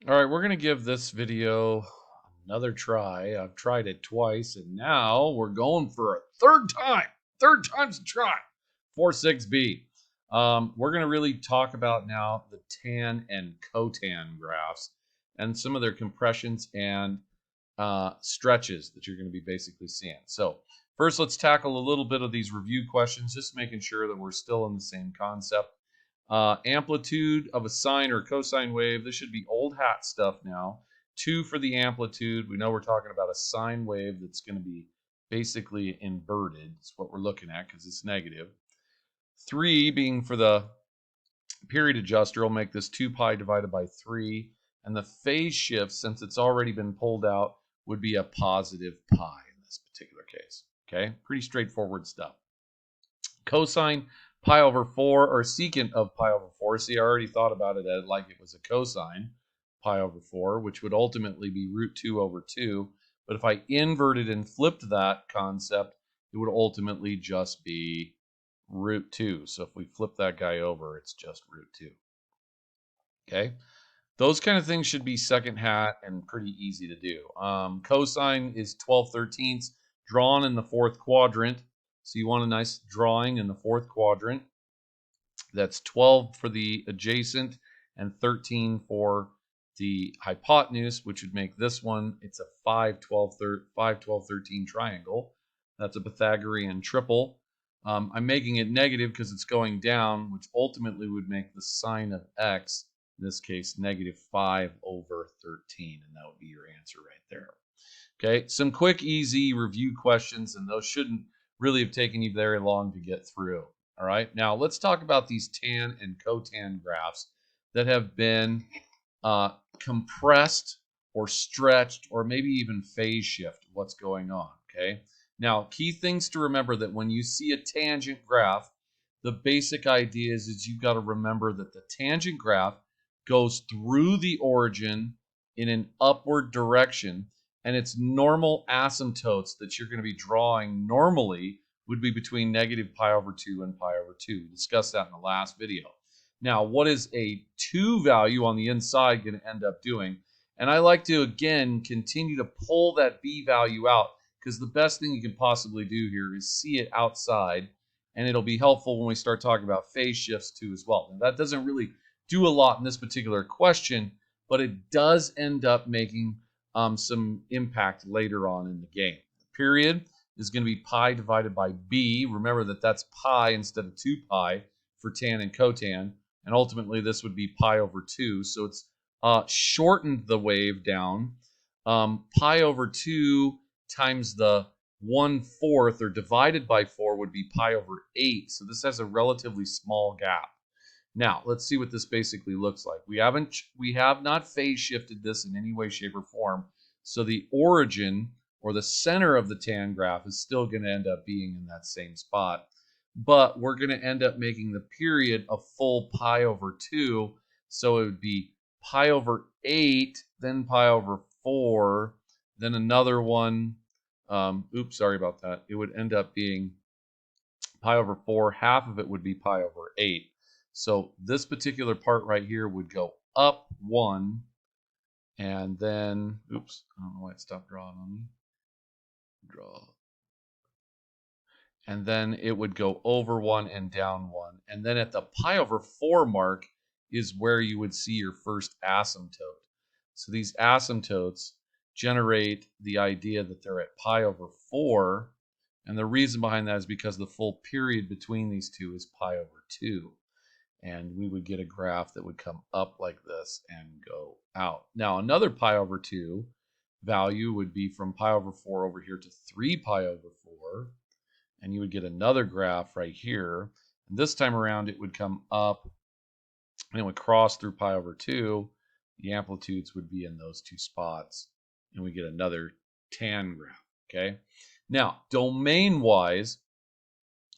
All right, we're going to give this video another try. I've tried it twice, and now we're going for a third time. Third time's a try. 4-6b. We're going to really talk about now the tan and cotan graphs and some of their compressions and stretches that you're going to be basically seeing. So first, let's tackle a little bit of these review questions, just making sure that we're still in the same concept. Amplitude of a sine or cosine wave. This should be old hat stuff now. 2 for the amplitude. We know we're talking about a sine wave that's going to be basically inverted. That's what we're looking at because it's negative. 3 being for the period adjuster. I'll make this 2 pi divided by 3. And the phase shift, since it's already been pulled out, would be a positive pi in this particular case. Okay, pretty straightforward stuff. Cosine pi over 4 or secant of pi over 4. See, I already thought about it as like it was a cosine pi over 4, which would ultimately be root 2 over 2. But if I inverted and flipped that concept, it would ultimately just be root 2. So if we flip that guy over, it's just root 2. Okay? Those kind of things should be second hat and pretty easy to do. Cosine is 12/13 drawn in the fourth quadrant. So you want a nice drawing in the fourth quadrant. That's 12 for the adjacent and 13 for the hypotenuse, which would make this one, it's a 5, 12, 13 triangle. That's a Pythagorean triple. I'm making it negative because it's going down, which ultimately would make the sine of x, in this case, negative 5 over 13. And that would be your answer right there. Okay, some quick, easy review questions, and those shouldn't really have taken you very long to get through. All right, now let's talk about these tan and cotan graphs that have been compressed or stretched or maybe even phase shift what's going on. Okay, now key things to remember that when you see a tangent graph, the basic idea is you've got to remember that the tangent graph goes through the origin in an upward direction, and its normal asymptotes that you're going to be drawing normally would be between negative pi over 2 and pi over 2. We discussed that in the last video. Now, what is a 2 value on the inside going to end up doing? And I like to, again, continue to pull that b value out, because the best thing you can possibly do here is see it outside, and it'll be helpful when we start talking about phase shifts too as well. Now, that doesn't really do a lot in this particular question, but it does end up making some impact later on in the game. The period is going to be pi divided by b. Remember that that's pi instead of 2 pi for tan and cotan. And ultimately, this would be pi over 2. So it's shortened the wave down. Pi over 2 times the 1/4 or divided by 4 would be pi over 8. So this has a relatively small gap. Now, let's see what this basically looks like. We have not phase shifted this in any way, shape, or form. So the origin or the center of the tan graph is still going to end up being in that same spot. But we're going to end up making the period a full pi over 2. So it would be pi over 8, then pi over 4, then another one. Oops, sorry about that. It would end up being pi over 4. Half of it would be pi over 8. So this particular part right here would go up 1, and then, oops, I don't know why it stopped drawing on me. Draw. And then it would go over 1 and down 1. And then at the pi over 4 mark is where you would see your first asymptote. So these asymptotes generate the idea that they're at pi over 4. And the reason behind that is because the full period between these two is pi over 2. And we would get a graph that would come up like this and go out. Now, another pi over 2 value would be from pi over 4 over here to 3 pi over 4. And you would get another graph right here. And this time around, it would come up and it would cross through pi over 2. The amplitudes would be in those two spots. And we get another tan graph, okay? Now, domain-wise,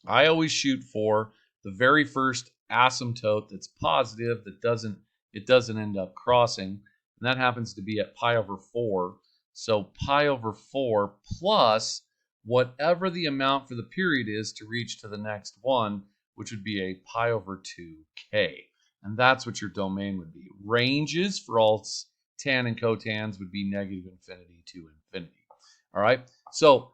I always shoot for the very first asymptote that's positive, that doesn't end up crossing, and that happens to be at pi over 4. So pi over 4 plus whatever the amount for the period is to reach to the next one, which would be a pi over 2k. And that's what your domain would be. Ranges for all tan and cotans would be negative infinity to infinity. All right, so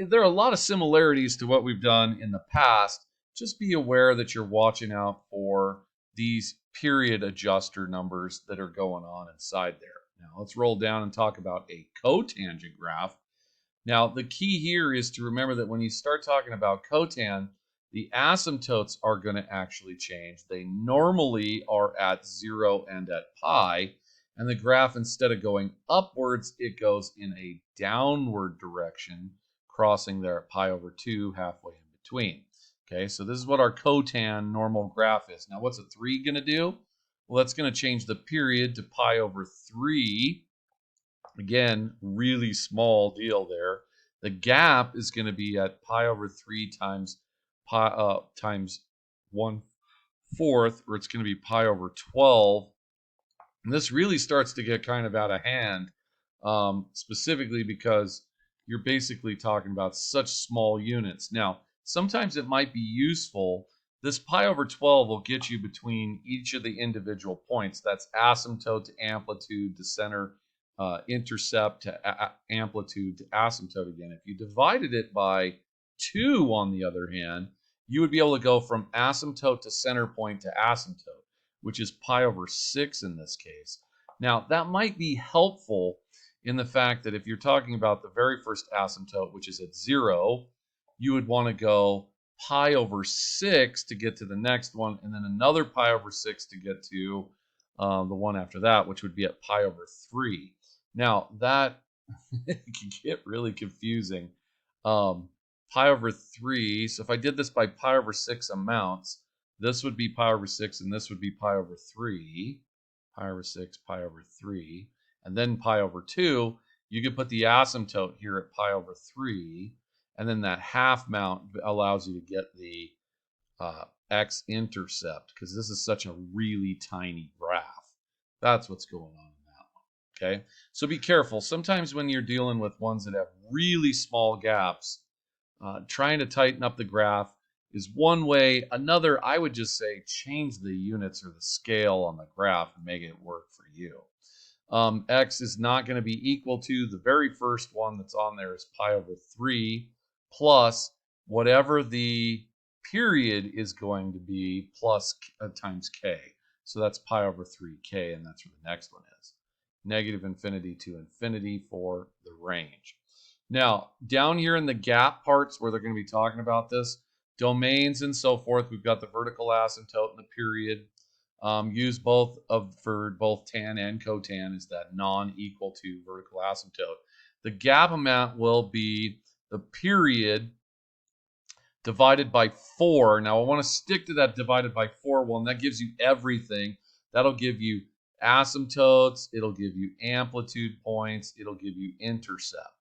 there are a lot of similarities to what we've done in the past. Just be aware that you're watching out for these period adjuster numbers that are going on inside there. Now let's roll down and talk about a cotangent graph. Now the key here is to remember that when you start talking about cotan, the asymptotes are going to actually change. They normally are at 0 and at pi, and the graph, instead of going upwards, it goes in a downward direction, crossing there at pi over 2, halfway in between. Okay, so this is what our cotan normal graph is. Now, what's a 3 going to do? Well, that's going to change the period to pi over 3. Again, really small deal there. The gap is going to be at pi over 3 times pi times 1/4, or it's going to be pi over 12. And this really starts to get kind of out of hand, specifically because you're basically talking about such small units. Now, sometimes it might be useful. This pi over 12 will get you between each of the individual points. That's asymptote to amplitude to center, intercept to amplitude to asymptote again. If you divided it by 2, on the other hand, you would be able to go from asymptote to center point to asymptote, which is pi over 6 in this case. Now, that might be helpful in the fact that if you're talking about the very first asymptote, which is at 0, you would want to go pi over 6 to get to the next one, and then another pi over 6 to get to the one after that, which would be at pi over 3. Now, that can get really confusing. Pi over 3, so if I did this by pi over 6 amounts, this would be pi over 6, and this would be pi over 3. Pi over 6, pi over 3. And then pi over 2, you could put the asymptote here at pi over 3. And then that half mount allows you to get the x-intercept, because this is such a really tiny graph. That's what's going on in that one. Okay, so be careful. Sometimes when you're dealing with ones that have really small gaps, trying to tighten up the graph is one way. Another, I would just say, change the units or the scale on the graph and make it work for you. X is not going to be equal to, the very first one that's on there is pi over 3 plus whatever the period is going to be plus times k. So that's pi over 3k, and that's where the next one is. Negative infinity to infinity for the range. Now, down here in the gap parts where they're going to be talking about this, domains and so forth, we've got the vertical asymptote and the period. Use both for both tan and cotan is that non-equal to vertical asymptote. The gap amount will be the period divided by 4. Now, I want to stick to that divided by 4 one. That gives you everything. That'll give you asymptotes. It'll give you amplitude points. It'll give you intercept.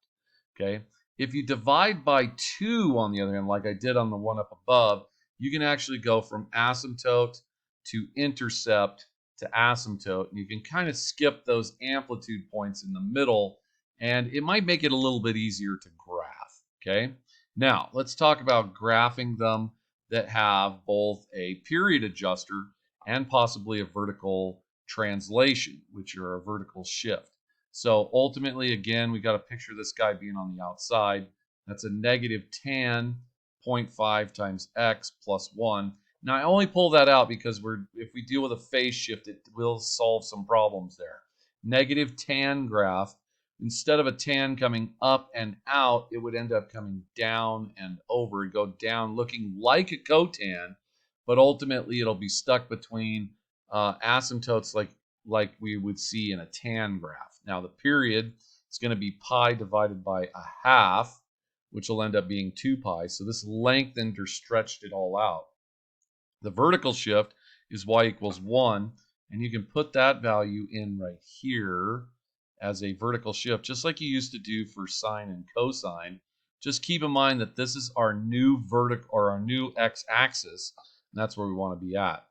Okay. If you divide by 2, on the other hand, like I did on the one up above, you can actually go from asymptote to intercept to asymptote, and you can kind of skip those amplitude points in the middle, and it might make it a little bit easier to graph. Okay. Now, let's talk about graphing them that have both a period adjuster and possibly a vertical translation, which are a vertical shift. So ultimately, again, we got to picture this guy being on the outside. That's a negative tan 0.5 times x plus 1. Now, I only pull that out because if we deal with a phase shift, it will solve some problems there. Negative tan graph, instead of a tan coming up and out, it would end up coming down and over. It'd go down looking like a cotan, but ultimately it'll be stuck between asymptotes like we would see in a tan graph. Now, the period is going to be pi divided by a half, which will end up being 2 pi. So this lengthened or stretched it all out. The vertical shift is y equals 1, and you can put that value in right here as a vertical shift, just like you used to do for sine and cosine. Just keep in mind that this is our new vertical or our new x-axis, and that's where we want to be at.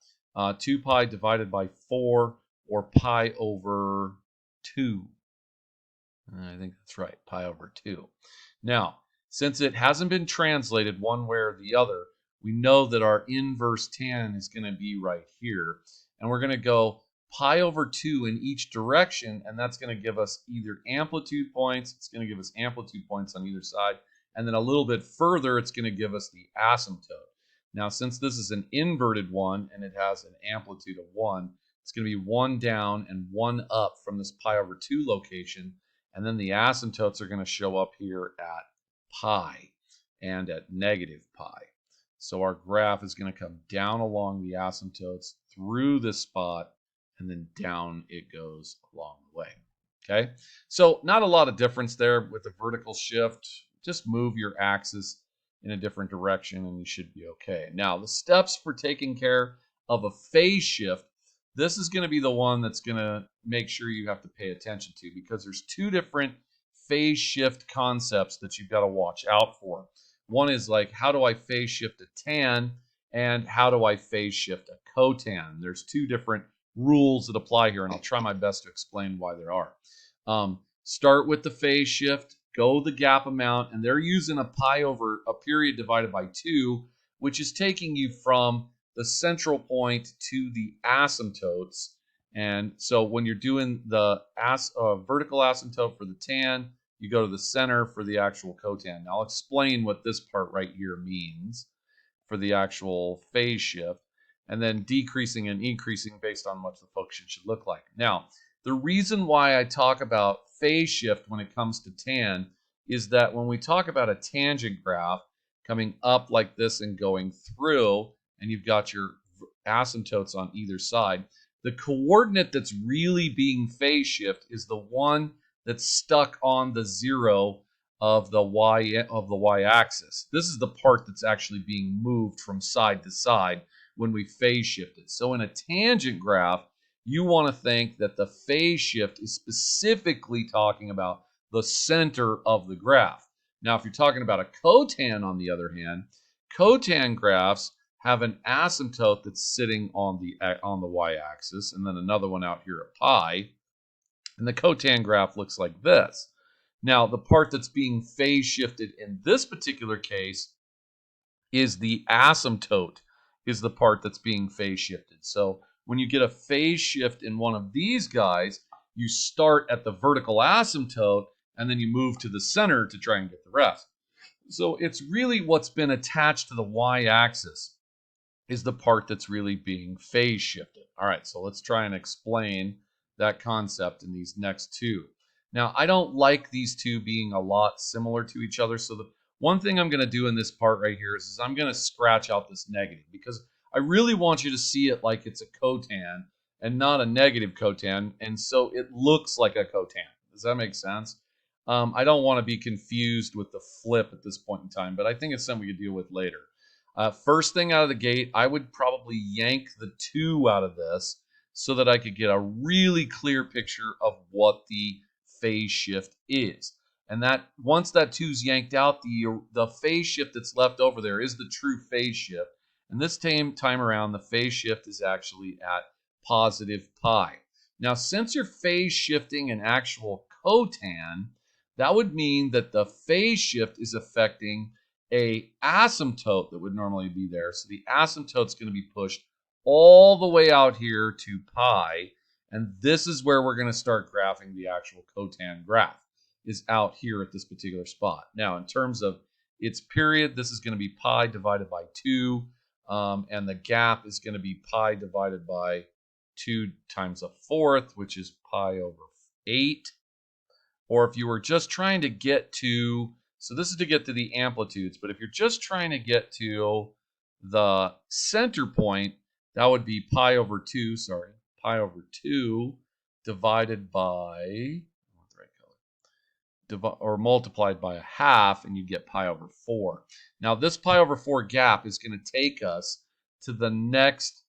2 pi divided by 4, or pi over 2. I think that's right, pi over 2. Now, since it hasn't been translated one way or the other, we know that our inverse tan is going to be right here. And we're going to go pi over 2 in each direction, and that's going to give us either amplitude points, it's going to give us amplitude points on either side, and then a little bit further, it's going to give us the asymptote. Now, since this is an inverted one and it has an amplitude of 1, it's going to be 1 down and 1 up from this pi over 2 location, and then the asymptotes are going to show up here at pi and at negative pi. So our graph is going to come down along the asymptotes through this spot, and then down it goes along the way. Okay, so not a lot of difference there with the vertical shift. Just move your axis in a different direction and you should be okay. Now, the steps for taking care of a phase shift, this is going to be the one that's going to make sure you have to pay attention to, because there's two different phase shift concepts that you've got to watch out for. One is like, how do I phase shift a tan, and how do I phase shift a cotan? There's two different rules that apply here, and I'll try my best to explain why there are. Start with the phase shift, go the gap amount, and they're using a pi over a period divided by 2, which is taking you from the central point to the asymptotes. And so when you're doing the vertical asymptote for the tan, you go to the center for the actual cotan. Now I'll explain what this part right here means for the actual phase shift, and then decreasing and increasing based on what the function should look like. Now, the reason why I talk about phase shift when it comes to tan is that when we talk about a tangent graph coming up like this and going through, and you've got your asymptotes on either side, the coordinate that's really being phase shift is the one that's stuck on the 0 of the y-axis. This is the part that's actually being moved from side to side when we phase shift it. So in a tangent graph, you want to think that the phase shift is specifically talking about the center of the graph. Now, if you're talking about a cotan, on the other hand, cotan graphs have an asymptote that's sitting on the y-axis, and then another one out here at pi. And the cotan graph looks like this. Now, the part that's being phase shifted in this particular case is the asymptote, is the part that's being phase shifted. So when you get a phase shift in one of these guys, you start at the vertical asymptote and then you move to the center to try and get the rest. So it's really what's been attached to the y-axis is the part that's really being phase shifted. All right, so let's try and explain that concept in these next two. Now, I don't like these two being a lot similar to each other, so the one thing I'm going to do in this part right here is I'm going to scratch out this negative, because I really want you to see it like it's a cotan and not a negative cotan, and so it looks like a cotan. Does that make sense? I don't want to be confused with the flip at this point in time, but I think it's something we could deal with later. First thing out of the gate, I would probably yank the 2 out of this so that I could get a really clear picture of what the phase shift is. And that once that 2's yanked out, the phase shift that's left over there is the true phase shift. And this time around, the phase shift is actually at positive pi. Now, since you're phase shifting an actual cotan, that would mean that the phase shift is affecting a asymptote that would normally be there. So the asymptote's going to be pushed all the way out here to pi, and this is where we're going to start graphing the actual cotan graph, is out here at this particular spot. Now, in terms of its period, this is going to be pi divided by 2, and the gap is going to be pi divided by 2 times a fourth, which is pi over 8. Or if you were just trying to get to, so this is to get to the amplitudes, but if you're just trying to get to the center point, that would be pi over 2 divided by, or multiplied by a half, and you get pi over 4. Now, this pi over 4 gap is going to take us to the next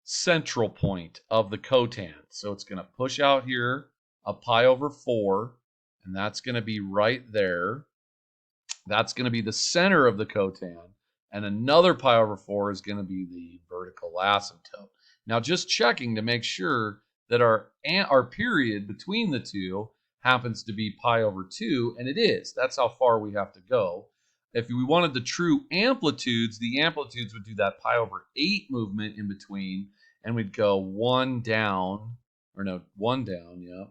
central point of the cotan. So it's going to push out here a pi over 4, and that's going to be right there. That's going to be the center of the cotan, and another pi over 4 is going to be the vertical asymptote. Now, just checking to make sure that our period between the two happens to be pi over 2, and it is. That's how far we have to go. If we wanted the true amplitudes, the amplitudes would do that pi over 8 movement in between, and we'd go one down, or no, one down, yeah,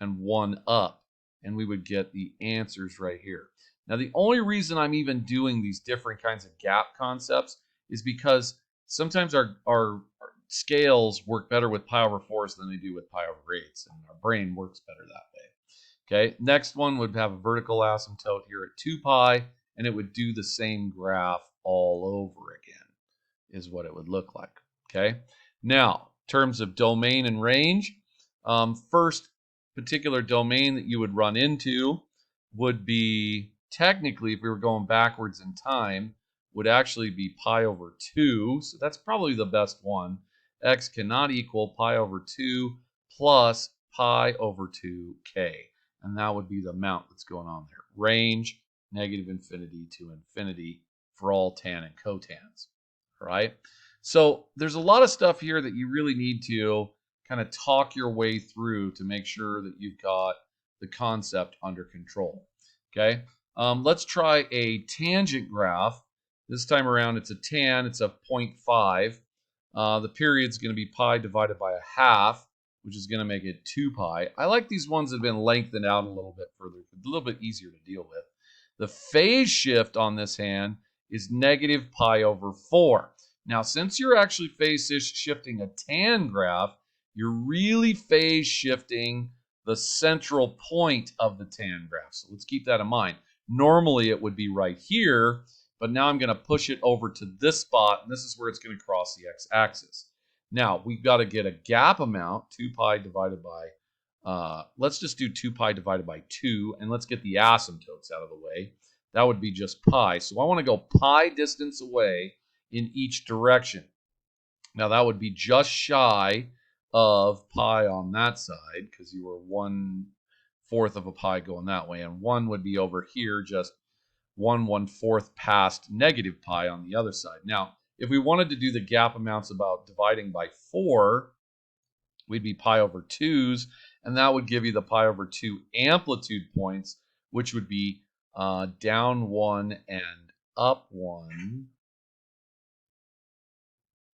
and one up, and we would get the answers right here. Now, the only reason I'm even doing these different kinds of gap concepts is because sometimes our scales work better with pi over 4s than they do with pi over 8s, and our brain works better that way. Okay, next one would have a vertical asymptote here at 2 pi, and it would do the same graph all over again, is what it would look like. Okay, now, in terms of domain and range, first particular domain that you would run into would be, technically, if we were going backwards in time, would actually be pi over 2. So that's probably the best one. X cannot equal pi over 2 plus pi over 2k. And that would be the amount that's going on there. Range, negative infinity to infinity for all tan and cotans. All right? So there's a lot of stuff here that you really need to kind of talk your way through to make sure that you've got the concept under control. Okay, let's try a tangent graph. This time around, it's a tan. It's a 0.5. The period's going to be pi divided by a half, which is going to make it 2 pi. I like these ones that have been lengthened out a little bit further, a little bit easier to deal with. The phase shift on this hand is negative pi over 4. Now, since you're actually phase shifting a tan graph, you're really phase shifting the central point of the tan graph. So let's keep that in mind. Normally, it would be right here, but now I'm going to push it over to this spot, and this is where it's going to cross the x-axis. Now, we've got to get a gap amount, 2 pi divided by, let's just do 2 pi divided by 2, and let's get the asymptotes out of the way. That would be just pi. So I want to go pi distance away in each direction. Now, that would be just shy of pi on that side, because you were 1/4 of a pi going that way, and 1 would be over here, just 1/4 past negative pi on the other side. Now, if we wanted to do the gap amounts about dividing by 4, we'd be pi over 2s, and that would give you the pi over 2 amplitude points, which would be down 1 and up 1.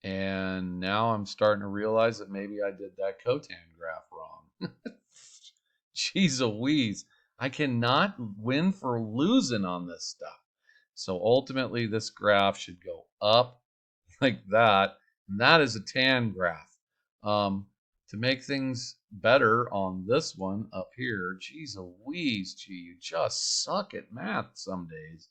And now I'm starting to realize that maybe I did that cotan graph wrong. Jeez Louise, I cannot win for losing on this stuff. So ultimately, this graph should go up like that, and that is a tan graph. To make things better on this one up here, geez Louise, gee, you just suck at math some days.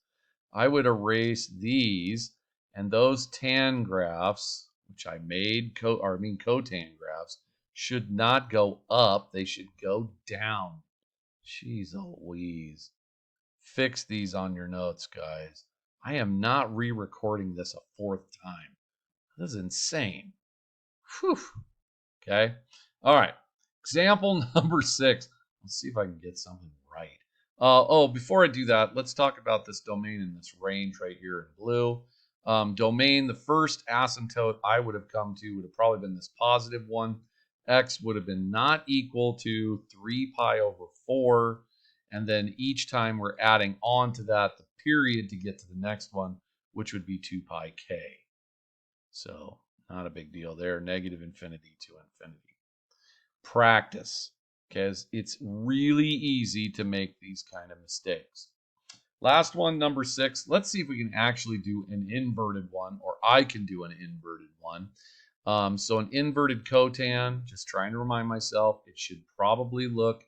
I would erase these, and those tan graphs, which I made, cotan graphs, should not go up. They should go down. Jeez Louise. Fix these on your notes, guys. I am not re-recording this a 4th time. This is insane. Whew. Okay. All right. Example number 6. Let's see if I can get something right. Before I do that, let's talk about this domain and this range right here in blue. Domain, the first asymptote I would have come to would have probably been this positive one. X would have been not equal to 3 pi over 4. And then each time we're adding on to that the period to get to the next one, which would be 2 pi k. So not a big deal there. Negative infinity to infinity. Practice, because it's really easy to make these kind of mistakes. Last one, number 6. Let's see if we can actually do an inverted one, or I can do an inverted one. So an inverted cotan, just trying to remind myself, it should probably look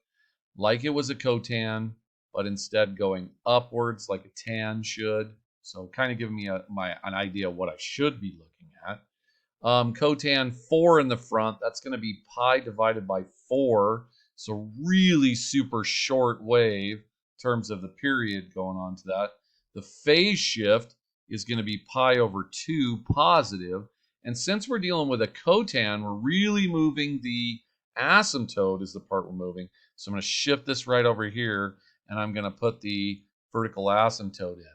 like it was a cotan, but instead going upwards like a tan should. So kind of giving me an idea of what I should be looking at. Cotan 4 in the front, that's going to be pi divided by 4. So really super short wave in terms of the period going on to that. The phase shift is going to be pi over 2 positive. And since we're dealing with a cotan, we're really moving the asymptote is the part we're moving. So I'm going to shift this right over here, and I'm going to put the vertical asymptote in.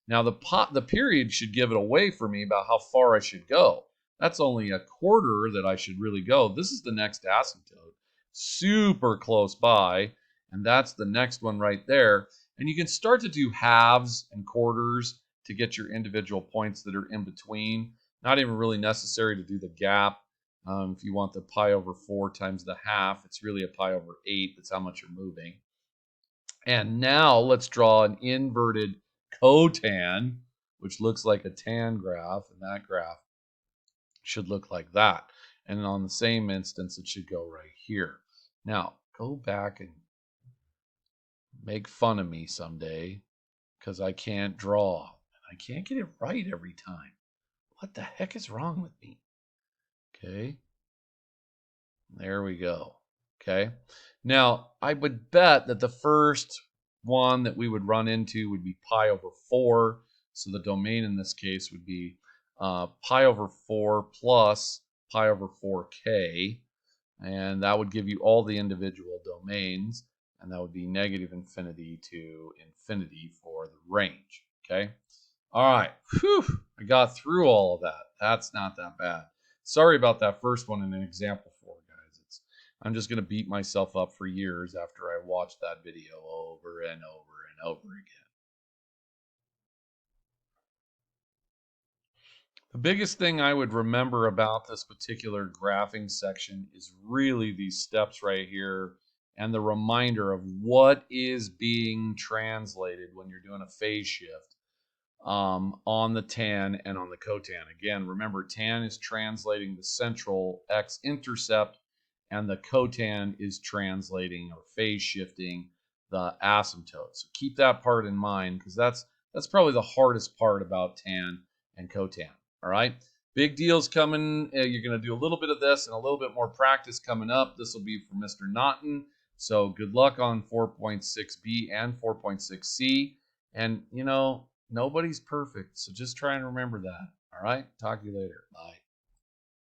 Now the period should give it away for me about how far I should go. That's only a quarter that I should really go. This is the next asymptote, super close by, and that's the next one right there. And you can start to do halves and quarters to get your individual points that are in between. Not even really necessary to do the gap. If you want the pi over 4 times the half, it's really a pi over 8. That's how much you're moving. And now let's draw an inverted cotan, which looks like a tan graph, and that graph should look like that. And on the same instance, it should go right here. Now, go back and make fun of me someday because I can't draw. I can't get it right every time. What the heck is wrong with me? Okay. There we go. Okay. Now, I would bet that the first one that we would run into would be pi over 4. So the domain in this case would be pi over 4 plus pi over 4k. And that would give you all the individual domains. And that would be negative infinity to infinity for the range. Okay. All right. Whew. I got through all of that. That's not that bad. Sorry about that first one in an example 4, guys. I'm just going to beat myself up for years after I watched that video over and over and over again. The biggest thing I would remember about this particular graphing section is really these steps right here and the reminder of what is being translated when you're doing a phase shift on the tan and on the cotan. Again, remember, tan is translating the central x-intercept, and the cotan is translating or phase shifting the asymptote. So keep that part in mind because that's probably the hardest part about tan and cotan. All right, big deals coming. You're going to do a little bit of this and a little bit more practice coming up. This will be for Mr. Naughton. So good luck on 4.6b and 4.6c. And, you know, nobody's perfect, so just try and remember that. All right? Talk to you later. Bye.